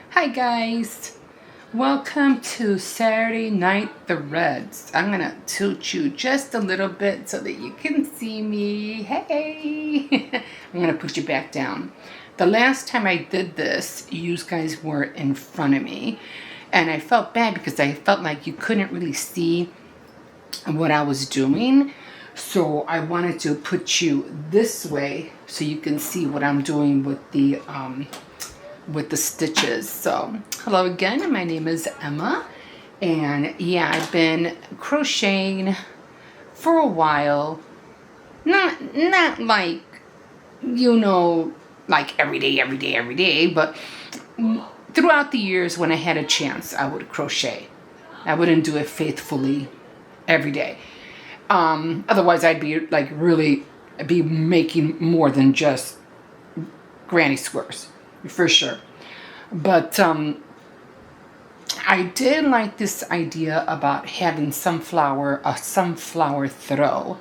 Hi guys. Welcome to Saturday Night the Reds. I'm going to tilt you just a little bit so that you can see me. Hey. I'm going to put you back down. The last time I did this, you guys were in front of me. And I felt bad because I felt like you couldn't really see what I was doing. So I wanted to put you this way so you can see what I'm doing with the stitches. So hello again, my name is Emma, and yeah, I've been crocheting for a while. Not like, like every day, but throughout the years when I had a chance, I would crochet. I wouldn't do it faithfully every day. Otherwise I'd be like be making more than just granny squares for sure. But I did like this idea about having a sunflower throw,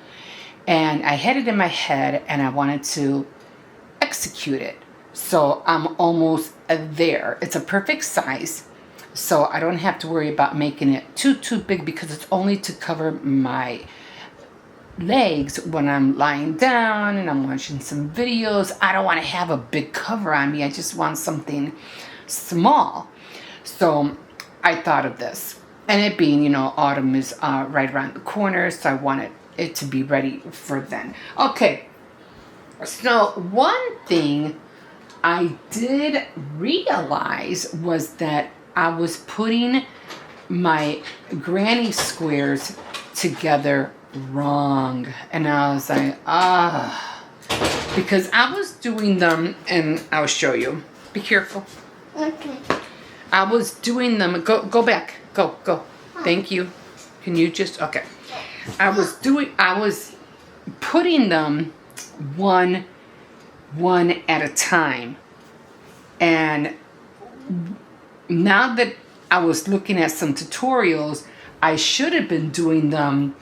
and I had it in my head and I wanted to execute it. So I'm almost there. It's a perfect size. So I don't have to worry about making it too big because it's only to cover my legs when I'm lying down and I'm watching some videos. I don't want to have a big cover on me. I just want something small. So I thought of this. And it being, autumn is right around the corner, so I wanted it to be ready for then. Okay. So one thing I did realize was that I was putting my granny squares together wrong. And I was like, because I was doing them, and I'll show you. Be careful. Okay. I was doing them. Go back. Go. Thank you. Can you just, okay. I was putting them one at a time. And now that I was looking at some tutorials, I should have been doing them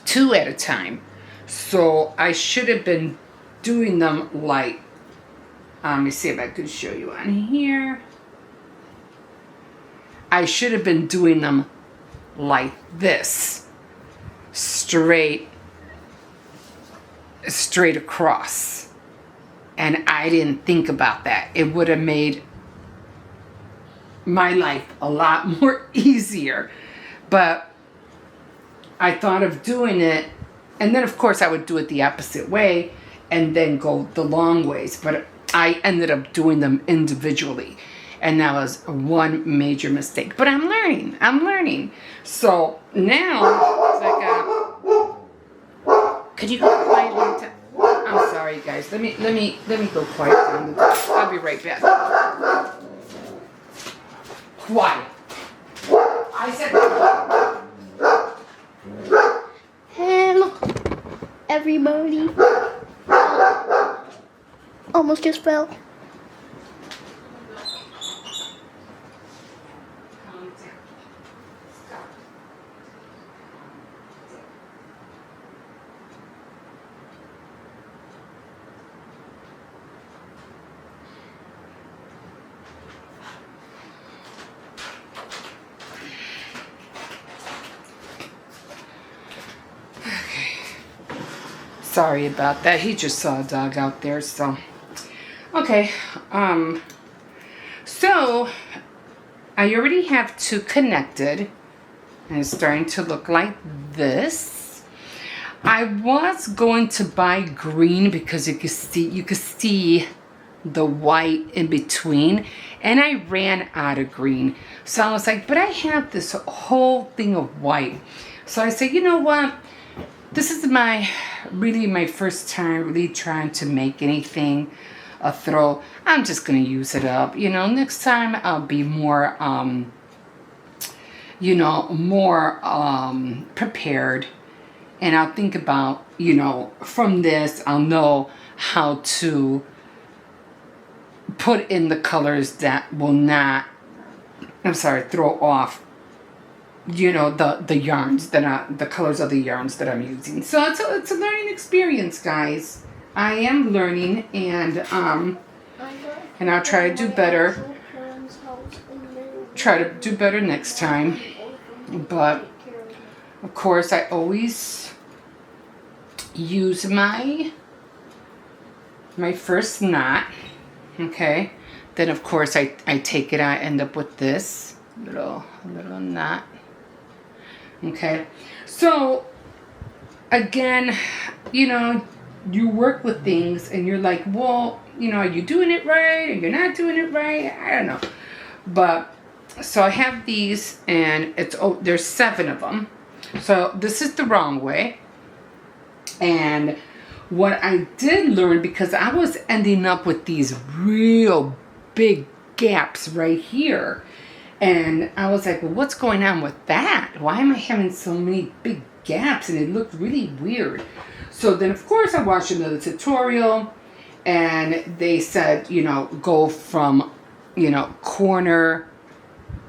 2 at a time. So I should have been doing them like, let me see if I could show you on here. I should have been doing them like this, straight across. And I didn't think about that. It would have made my life a lot more easier. But I thought of doing it, and then of course I would do it the opposite way and then go the long ways. But I ended up doing them individually, and that was one major mistake. But I'm learning. So now, could you go quiet? I'm sorry, guys. Let me go quiet down the door. I'll be right back. Quiet. I said quiet. Hello, everybody. Almost just fell. Sorry about that. He just saw a dog out there, so. Okay. So I already have 2 connected, and it's starting to look like this. I was going to buy green because you could see the white in between, and I ran out of green. So I was like, but I have this whole thing of white. So I said, you know what? This is my first time really trying to make anything a throw. I'm just going to use it up. Next time I'll be more, prepared. And I'll think about, from this, I'll know how to put in the colors that will not, throw off the yarns the colors of the yarns that I'm using. So it's a learning experience, guys. I am learning, and And I'll try to do better. Try to do better next time. But of course, I always use my first knot. Okay. Then of course I take it. I end up with this little knot. Okay. So again, you work with things and you're like, well, are you doing it right? Or you're not doing it right? I don't know. But so I have these, and there's 7 of them. So this is the wrong way. And what I did learn, because I was ending up with these real big gaps right here. And I was like, well, what's going on with that? Why am I having so many big gaps? And it looked really weird. So then, of course, I watched another tutorial, and they said, go from, corner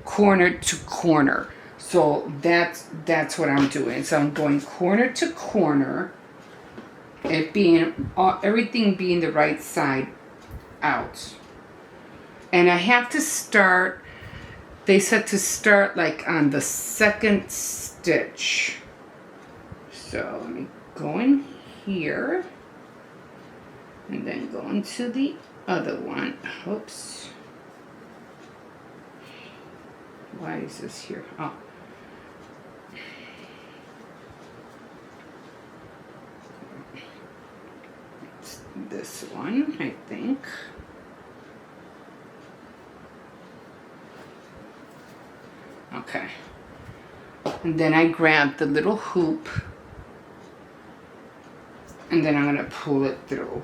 to corner. So that's what I'm doing. So I'm going corner to corner, everything being the right side out. And I have to start, they said to start like on the 2nd stitch. So let me go in here and then go into the other one. Oops. Why is this here? Oh. It's this one, I think. Okay. And then I grab the little hoop, and then I'm going to pull it through.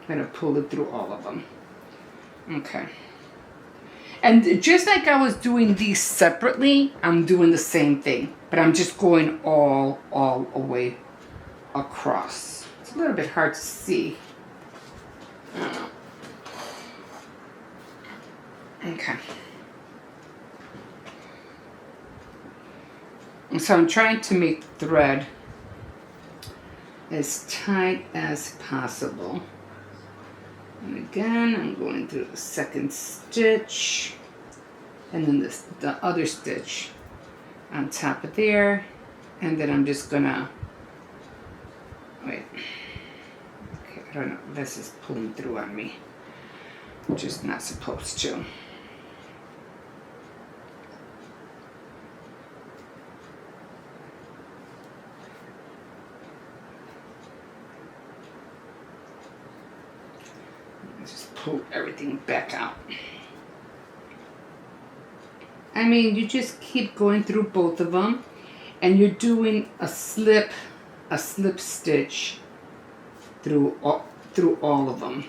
I'm going to pull it through all of them. Okay. And just like I was doing these separately, I'm doing the same thing. But I'm just going all the way across. It's a little bit hard to see. I don't know. Okay. And so I'm trying to make thread as tight as possible. And again, I'm going through the 2nd stitch, and then the other stitch on top of there, and then I'm just gonna wait. Okay, I don't know. This is pulling through on me, which is not supposed to. Pull everything back out. I mean, you just keep going through both of them, and you're doing a slip stitch through all of them.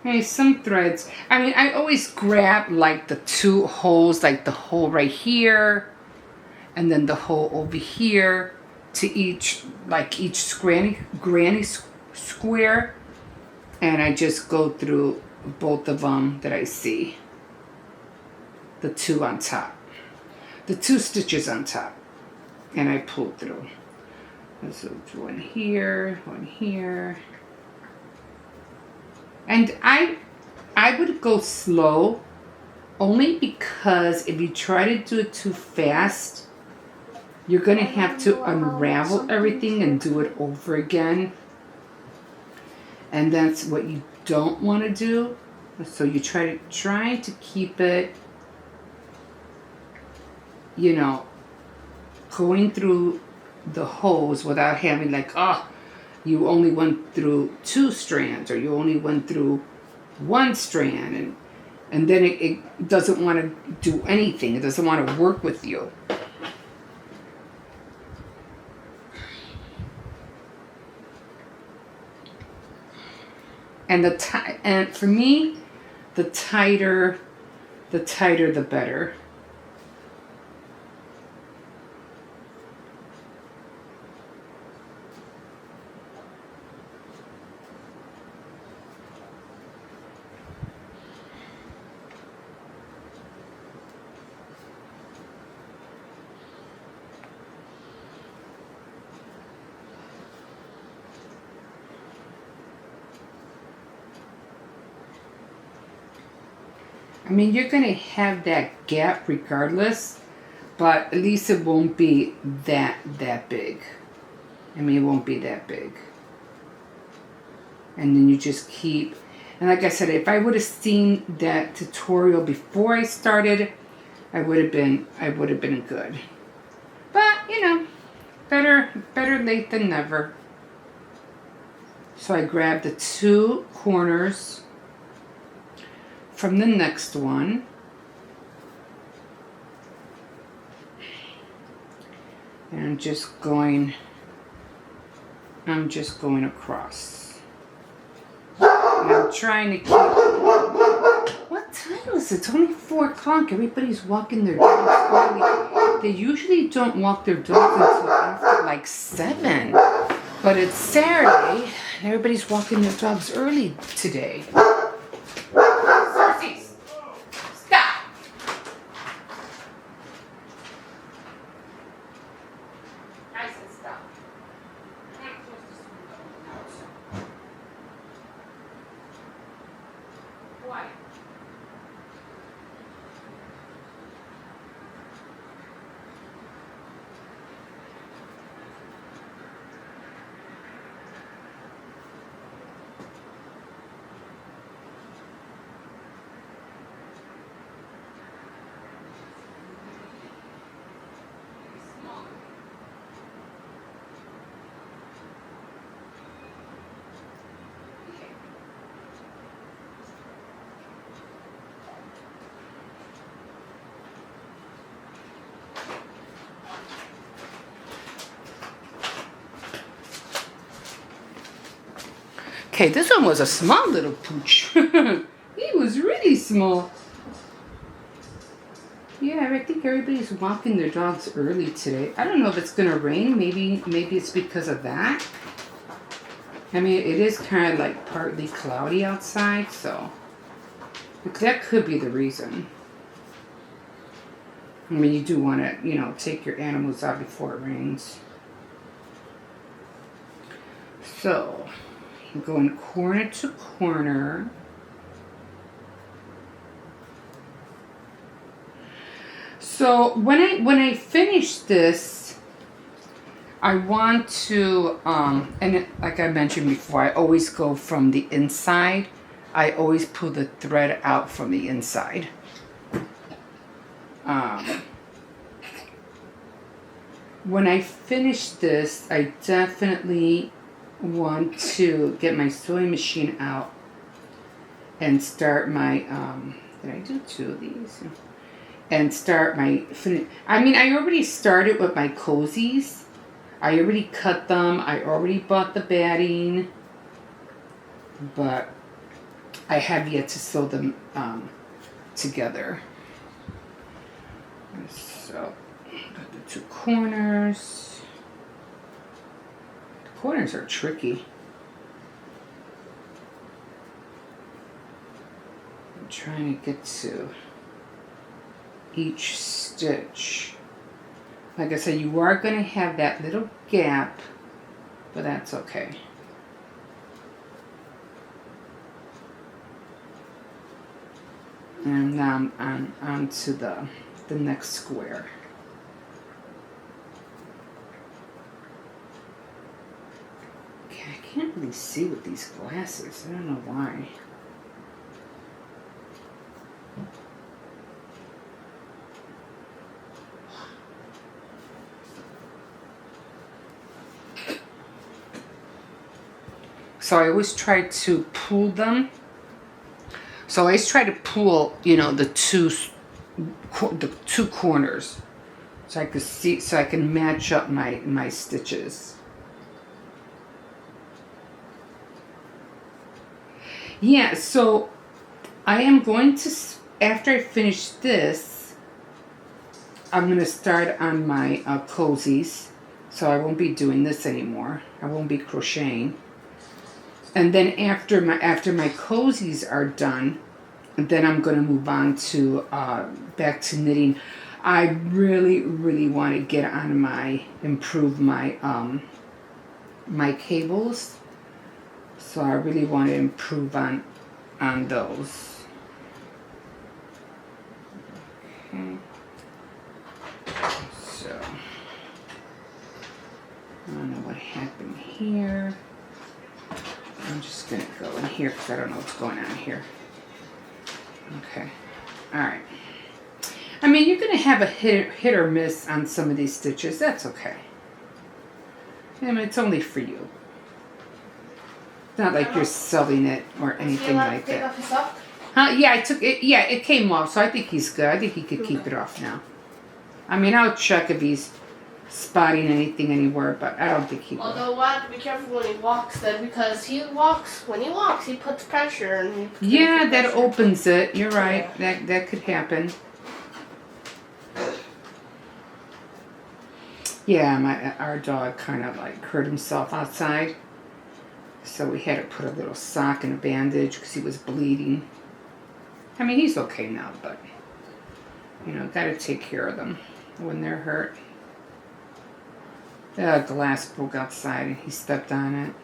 Hey, some threads, I mean, I always grab like the 2 holes, like the hole right here, and then the hole over here to each granny square, and I just go through both of them that I see. The 2 on top. The 2 stitches on top. And I pull through. So one here, one here. And I would go slow, only because if you try to do it too fast, you're going to have to unravel everything and do it over again. And that's what you don't want to do. So you try to keep it, going through the holes without having like, you only went through 2 strands, or you only went through 1 strand, and then it doesn't want to do anything. It doesn't want to work with you. And for me, the tighter the better. I mean, you're going to have that gap regardless, but at least it won't be that big. I mean, it won't be that big. And then you just keep, and like I said, if I would have seen that tutorial before I started, I would have been good. But, you know, better late than never. So I grabbed the 2 corners from the next one. And I'm just going across. And I'm trying to keep... What time is it? It's only 4 o'clock. Everybody's walking their dogs early. They usually don't walk their dogs until after like 7. But it's Saturday, and everybody's walking their dogs early today. Cersei, stop! I said stop. Why? Okay, this one was a small little pooch. He was really small. Yeah, I think everybody's walking their dogs early today. I don't know if it's gonna rain. Maybe it's because of that. I mean, it is kind of like partly cloudy outside, so that could be the reason. I mean, you do want to, you know, take your animals out before it rains. So, I'm going corner to corner. So when I finish this, I want to like I mentioned before, I always go from the inside. I always pull the thread out from the inside. When I finish this, I definitely want to get my sewing machine out and start my did I do 2 of these? And start my I mean, I already started with my cozies. I already cut them. I already bought the batting, but I have yet to sew them together. So got the 2 corners. The corners are tricky. I'm trying to get to each stitch. Like I said, you are going to have that little gap, but that's okay. And now I'm on to the next square. Okay, I can't really see with these glasses. I don't know why. So I always try to pull them. So I always try to pull, you know, the two corners, so I could see, so I can match up my stitches. Yeah. So I am going to, after I finish this, I'm going to start on my cozies. So I won't be doing this anymore. I won't be crocheting. And then after my cozies are done, then I'm going to move on to back to knitting. I really want to get on improve my my cables. So I really want to improve on those. Okay. So, I don't know what happened here. I'm just going to go in here because I don't know what's going on here. Okay. All right. I mean, you're going to have a hit or miss on some of these stitches. That's okay. I mean, it's only for you. It's not like you're selling it or anything like that. Take off his sock? Huh? Yeah, I took it. Yeah, it came off, so I think he's good. I think he could keep it off now. I mean, I'll check if he's spotting anything anywhere, but I don't think he will. Although we'll have to be careful when he walks then, because when he walks, he puts pressure and yeah, that opens it. You're right. Yeah. That could happen. Yeah, our dog kind of like hurt himself outside, so we had to put a little sock and a bandage because he was bleeding. I mean, he's okay now, but you know, got to take care of them when they're hurt. The glass broke outside and he stepped on it.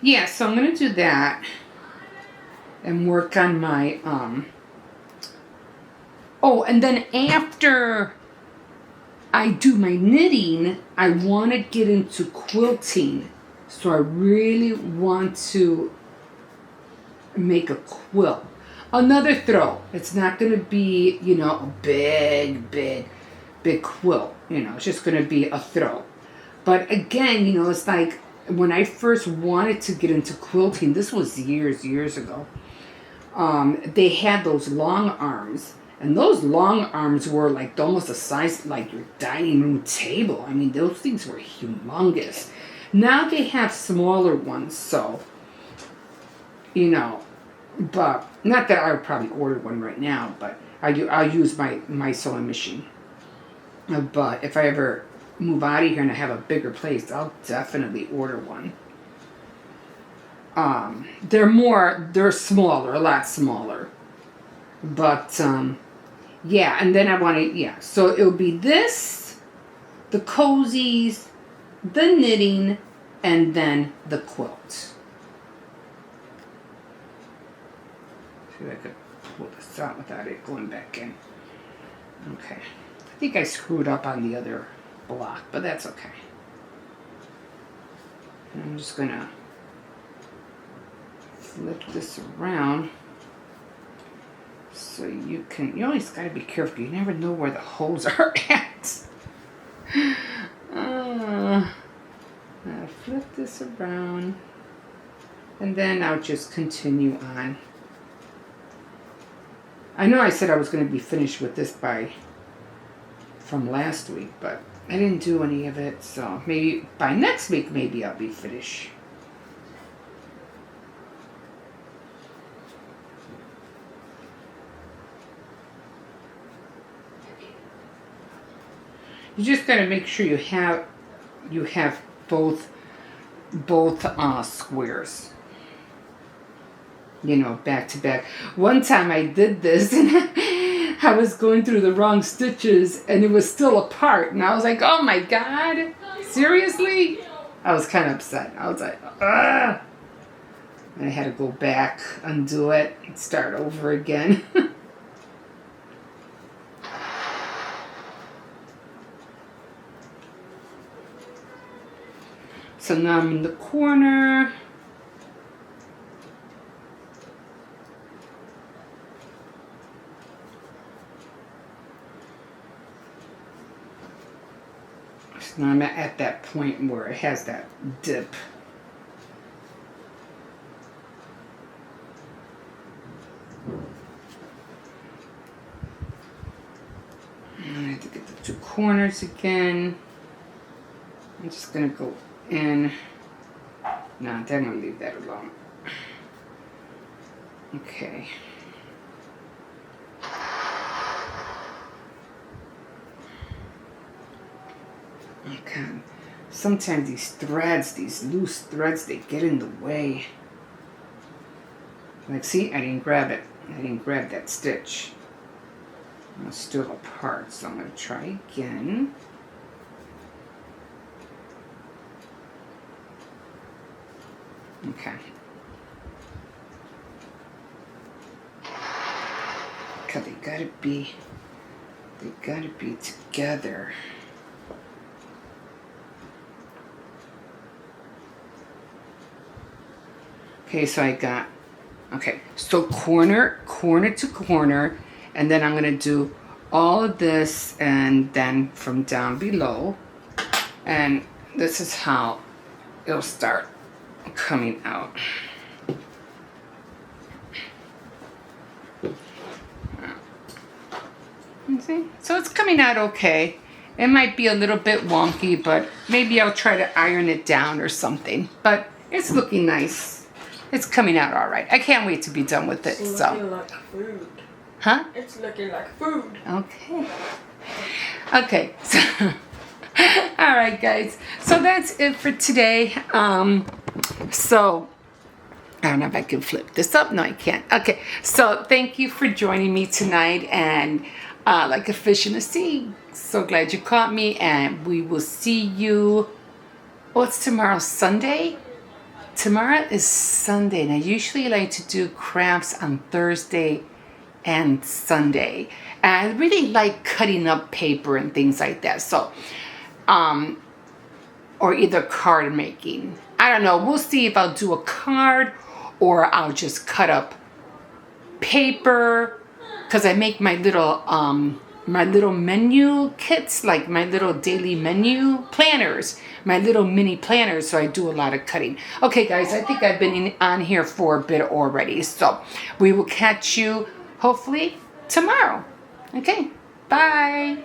Yeah, so I'm going to do that and work on my, oh, and then after I do my knitting, I want to get into quilting. So I really want to make a quilt. Another throw. It's not going to be, you know, a big quilt. You know, it's just going to be a throw. But again, you know, it's like when I first wanted to get into quilting, this was years ago. They had those long arms. And those long arms were like almost the size like your dining room table. I mean, those things were humongous. Now they have smaller ones, so, you know, but not that I would probably order one right now, but I'll use my sewing machine. But if I ever move out of here and I have a bigger place, I'll definitely order one. They're smaller, a lot smaller. But, yeah, and then I want to, yeah. So it'll be this, the cozies, the knitting, and then the quilt. See if I could pull this out without it going back in. Okay. I think I screwed up on the other block, but that's okay. And I'm just going to flip this around. So you always got to be careful. You never know where the holes are at. I'll flip this around. And then I'll just continue on. I know I said I was going to be finished with this from last week, but I didn't do any of it. So maybe by next week, maybe I'll be finished. You just got to make sure you have both squares. You know, back to back. One time I did this and I was going through the wrong stitches and it was still apart, and I was like, "Oh my God, seriously?" I was kind of upset. I was like, "Ugh!" And I had to go back, undo it, and start over again. So now I'm in the corner. So now I'm at that point where it has that dip. And I have to get the two corners again. I'm just going to go in. No, I'm going to leave that alone. Okay. Okay. Sometimes these threads, these loose threads, they get in the way. Like, see, I didn't grab it. I didn't grab that stitch. It's still apart, so I'm going to try again. Okay. because they gotta be together. Okay, so I got, okay, so corner to corner, and then I'm gonna do all of this, and then from down below, and this is how it'll start coming out. You see? So it's coming out okay. It might be a little bit wonky, but maybe I'll try to iron it down or something. But it's looking nice. It's coming out all right. I can't wait to be done with it. It's So, looking like food. huh? It's looking like food. Okay. Okay. So, all right, guys. So that's it for today. So I don't know if I can flip this up. No, I can't. Okay. So thank you for joining me tonight, and like a fish in a sea. So glad you caught me, and we will see you. What's tomorrow? Sunday? Tomorrow is Sunday, and I usually like to do crafts on Thursday and Sunday. And I really like cutting up paper and things like that. So, or either card making. I don't know. We'll see if I'll do a card or I'll just cut up paper, because I make my little menu kits, like my little daily menu planners, my little mini planners. So I do a lot of cutting. Okay, guys, I think I've been on here for a bit already. So we will catch you hopefully tomorrow. Okay, bye.